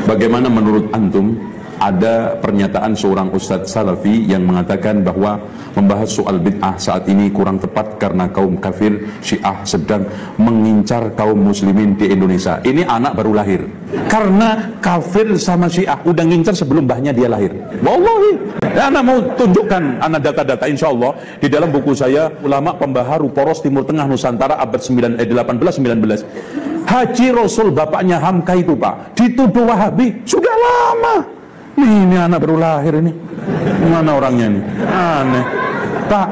Bagaimana menurut antum, ada pernyataan seorang ustadz salafi yang mengatakan bahwa membahas soal bid'ah saat ini kurang tepat karena kaum kafir Syiah sedang mengincar kaum muslimin di Indonesia. Ini anak baru lahir. Karena kafir sama Syiah udah ngincar sebelum mbahnya dia lahir. Wallahi. Anak mau tunjukkan anak data-data, insya Allah di dalam buku saya Ulama Pembaharu Poros Timur Tengah Nusantara abad 18-19. Haji Rasul bapaknya Hamka itu Pak dituduh Wahabi sudah lama. Ini anak baru lahir ini. Mana orangnya ini? Aneh. Pak,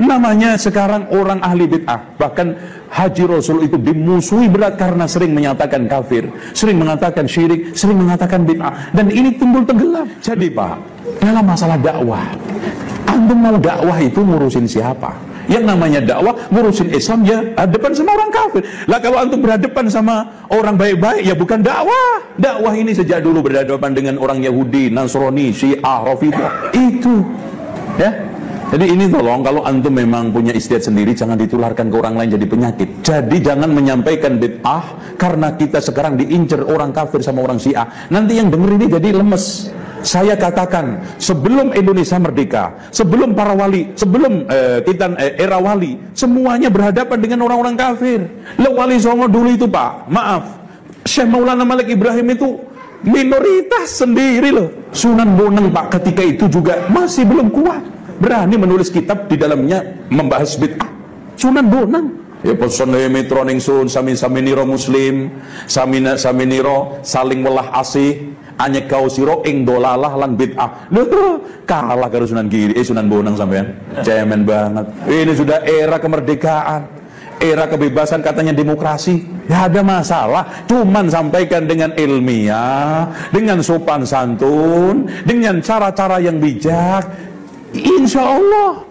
namanya sekarang orang ahli bid'ah. Bahkan Haji Rasul itu dimusuhi berat karena sering menyatakan kafir, sering mengatakan syirik, sering mengatakan bid'ah. Dan ini timbul tenggelam. Jadi Pak, dalam masalah dakwah, antum mau dakwah itu ngurusin siapa? Yang namanya dakwah, ngurusin Islam ya hadapan sama orang kafir. Lah kalau antum berhadapan sama orang baik-baik ya bukan dakwah. Dakwah ini sejak dulu berhadapan dengan orang Yahudi, Nasrani, Syiah, Rafidhah. Itu. Ya. Jadi ini tolong kalau antum memang punya istiadat sendiri jangan ditularkan ke orang lain jadi penyakit. Jadi jangan menyampaikan bid'ah karena kita sekarang diincar orang kafir sama orang Syiah. Nanti yang denger ini jadi lemes. Saya katakan sebelum Indonesia merdeka, sebelum para wali, sebelum era wali, semuanya berhadapan dengan orang-orang kafir. Wali Songo dulu itu Pak, maaf, Syekh Maulana Malik Ibrahim itu minoritas sendiri loh. Sunan Bonang Pak ketika itu juga masih belum kuat, berani menulis kitab di dalamnya membahas bid'ah. Sunan Bonang. Ya pesone metroning sun sami-sami niro muslim, sami-niro saling welah asih. Anyek kau siro ing dolalah lan bid'ah. Loh, kalah karo Sunan Giri, Sunan Bonang sampean. Cemen banget. Ini sudah era kemerdekaan, era kebebasan katanya demokrasi. Ya ada masalah, cuman sampaikan dengan ilmiah, dengan sopan santun, dengan cara-cara yang bijak. Insya Allah.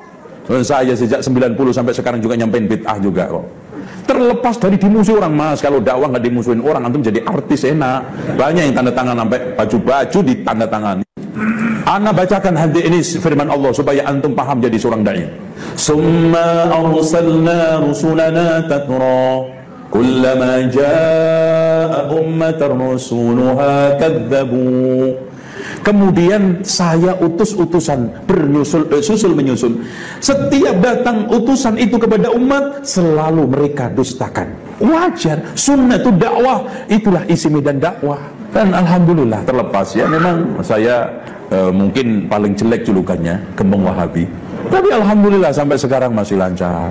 Saya sejak 90 sampai sekarang juga nyampein bid'ah juga kok. Terlepas dari dimusuhi orang Mas, kalau dakwah nggak dimusuhin orang, antum jadi artis enak. Banyak yang tanda tangan sampai baju-baju ditanda tangani. Ana bacakan hadis ini firman Allah supaya antum paham jadi seorang dai. Summa arsalna rusulana tatra kullama jaa ummatan rasuluha kadzabu. Kemudian saya utus utusan susul menyusul. Setiap datang utusan itu kepada umat selalu mereka dustakan. Wajar, sunnah itu dakwah, itulah isi medan dakwah. Dan alhamdulillah terlepas ya memang saya mungkin paling jelek julukannya gembong Wahabi. Tapi alhamdulillah sampai sekarang masih lancar.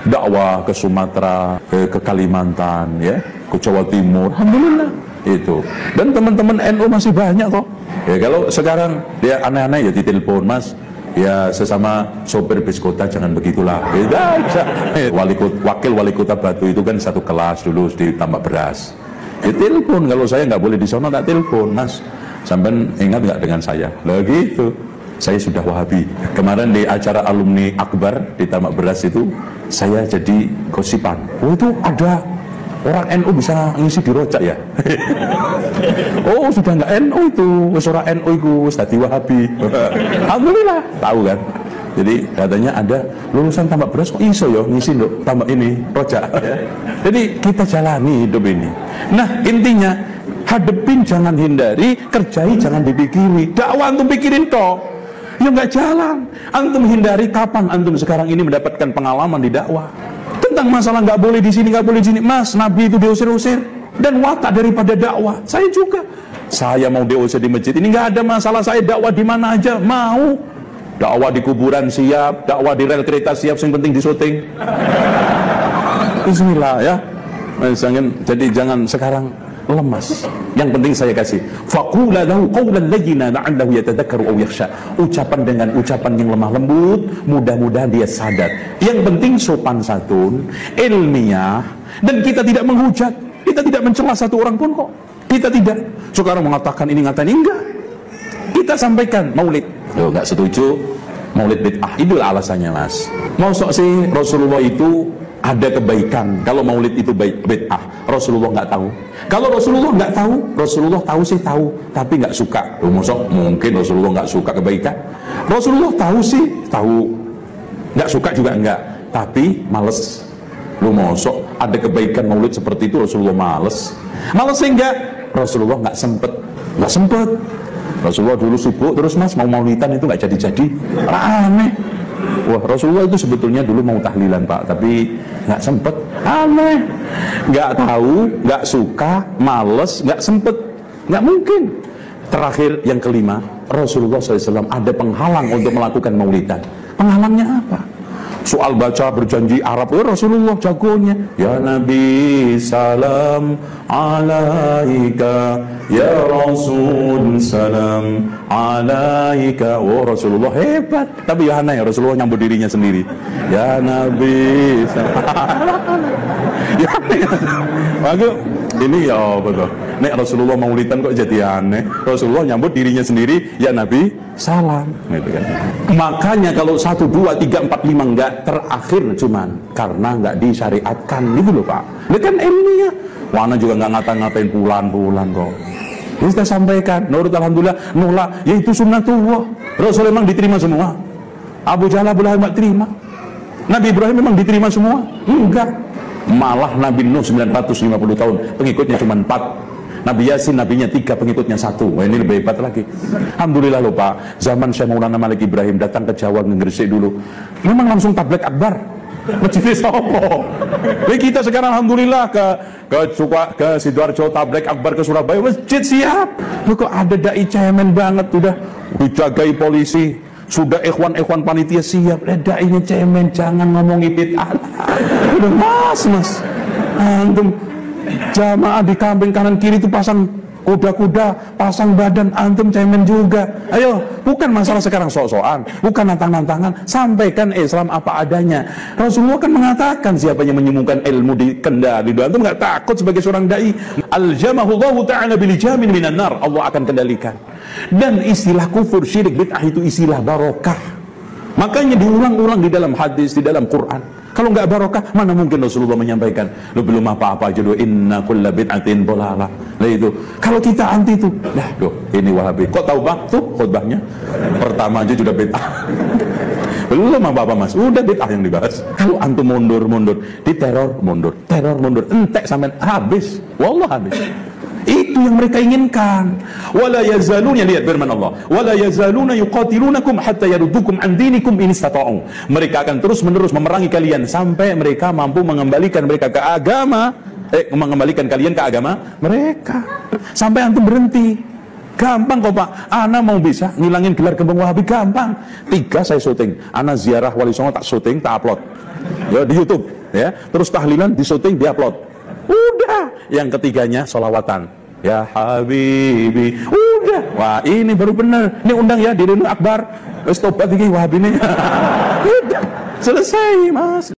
Dakwah ke Sumatera, ke Kalimantan ya, ke Jawa Timur. Alhamdulillah itu. Dan teman-teman NU masih banyak kok. Ya kalau sekarang dia aneh-aneh ya ditelepon, Mas. Ya sesama sopir bis kota jangan begitulah. Beda aja. Wakil wali kota Batu itu kan satu kelas dulu di Tambak Beras. Ya telepon, kalau saya nggak boleh di sana tak telepon, Mas. Sampai ingat nggak dengan saya? Lah gitu. Saya sudah Wahabi. Kemarin di acara alumni Akbar di Tambak Beras itu saya jadi gosipan. Oh itu ada orang NU bisa ngisi di rojak ya? Oh sudah nggak NU itu, suara NU itu tadi Wahabi. Alhamdulillah tahu kan. Jadi katanya ada lulusan Tambak Beras kok iso ya ngisi dok tambak ini rojak. Ya. Jadi kita jalani hidup ini. Nah intinya hadepin jangan hindari, kerjai jangan dipikiri. Dakwah antum pikirin toh. Ya nggak jalan. Antum hindari kapan antum sekarang ini mendapatkan pengalaman di dakwah. Tentang masalah nggak boleh di sini, nggak boleh di sini. Mas, Nabi itu diusir-usir dan watak daripada dakwah. Saya juga. Saya mau diusir di masjid ini nggak ada masalah. Saya dakwah di mana aja mau. Dakwah di kuburan siap, dakwah di rel kereta siap. Yang penting di syuting. Bismillah ya. Jadi jangan sekarang lemas. Yang penting saya kasih faqula lahu qawlan layyina la'allahu yatadhakkaru aw yakhsha. Ucapan dengan ucapan yang lemah lembut, mudah-mudahan dia sadar. Yang penting sopan santun, ilmiah, dan kita tidak menghujat, kita tidak mencela satu orang pun kok. Kita tidak sekarang mengatakan ini ngatain enggak. Kita sampaikan maulid. Loh enggak setuju maulid bid'ah. Itulah alasannya, Mas. Maksud sih Rasulullah itu ada kebaikan. Kalau maulid itu bid'ah, Rasulullah nggak tahu. Kalau Rasulullah nggak tahu, Rasulullah tahu sih tahu, tapi nggak suka. Mungkin Rasulullah nggak suka kebaikan. Rasulullah tahu sih tahu, nggak suka juga enggak, tapi males. Mosok ada kebaikan maulid seperti itu Rasulullah males sehingga Rasulullah nggak sempet nggak sempet. Rasulullah dulu sibuk terus mas mau maulidan itu nggak jadi-jadi, aneh. Wah, Rasulullah itu sebetulnya dulu mau tahlilan pak, tapi nggak sempet, aneh. Nggak tahu, nggak suka, males, nggak sempet, nggak mungkin. Terakhir yang kelima, Rasulullah SAW ada penghalang untuk melakukan maulidan. Penghalangnya apa? Soal baca berjanji Arab, Rasulullah jagonya. Ya Nabi salam alaika, ya Rasul salam alaika. Oh Rasulullah hebat. Tapi ya aneh, Rasulullah nyambut dirinya sendiri. Ya Nabi salam. Ya aneh. Ini ya betul. Nek Rasulullah maulidan kok jadi aneh. Rasulullah nyambut dirinya sendiri, ya Nabi salam, gitu kan. Makanya kalau 1, 2, 3, 4, 5 enggak, terakhir cuman karena enggak disyariatkan gitu loh Pak. Ini kan ilmiah. Wana juga enggak ngata-ngatain bulan-bulan kok. Ini kita sampaikan, nurut alhamdulillah, nolak, yaitu sunnatullah. Rasul memang diterima semua. Abu Jahal, Abu Lahab enggak terima. Nabi Ibrahim memang diterima semua? Enggak. Malah Nabi Nuh 950 tahun, pengikutnya cuma 4. Nabi Yasin, nabinya 3, pengikutnya 1. Wah, ini lebih hebat lagi. Alhamdulillah loh Pak, zaman Syekh Maulana Malik Ibrahim datang ke Jawa, nge-Gresik dulu, memang langsung tabligh akbar. Masjid Sopo. Jadi kita sekarang alhamdulillah ke Sidoarjo tabligh akbar, ke Surabaya, masjid siap. Loh kok ada dai cemen banget, udah dijagai polisi, sudah ikhwan panitia siap. Dainya cemen, jangan ngomong bid'ah. Udah mas, antum jamaah di kambing kanan kiri itu pasang kuda-kuda, pasang badan, antum cemen juga. Ayo, bukan masalah sekarang sok-sokan, bukan nantang-nantangan, sampaikan Islam apa adanya. Rasulullah kan mengatakan siapa yang menyembuhkan ilmu di kendali, antum nggak takut sebagai seorang dai. Aljamahullahu ta'ala bilijamin minan nar, Allah akan kendalikan. Dan istilah kufur, syirik, bid'ah itu istilah barokah. Makanya diulang-ulang di dalam hadis, di dalam Quran. Kalau nggak barokah, mana mungkin Rasulullah menyampaikan, lu belum apa-apa aja doh, inna kulla bid'atin dolalah. Nah itu, kalau kita anti itu, dah doh, ini Wahabi. Kok tahu bang? Tuh khutbahnya, pertama aja sudah bid'ah. Belum apa-apa mas, udah bid'ah yang dibahas. Kalau antum mundur, diteror mundur, entek sampai habis, wallah habis. Itu yang mereka inginkan. Wala yazaluna, lihat firman Allah, wala yazaluna yuqatilunakum hatta yaruddukum an dinikum in istata'u. Mereka akan terus-menerus memerangi kalian sampai mereka mampu mengembalikan mereka ke agama, mengembalikan kalian ke agama mereka. Sampai antum berhenti. Gampang kok Pak. Ana mau bisa ngilangin gelar Gembong Wahabi gampang. 3 saya syuting. Ana ziarah Wali Songo tak syuting, tak upload. Ya di YouTube, ya. Terus tahlilan di syuting, di upload. Udah, yang ketiganya sholawatan. Ya Habibi. Udah. Wah, ini baru bener. Ini undang ya di Rinu Akbar. Wes tobat iki Wahabi ini. Udah. Selesai, Mas.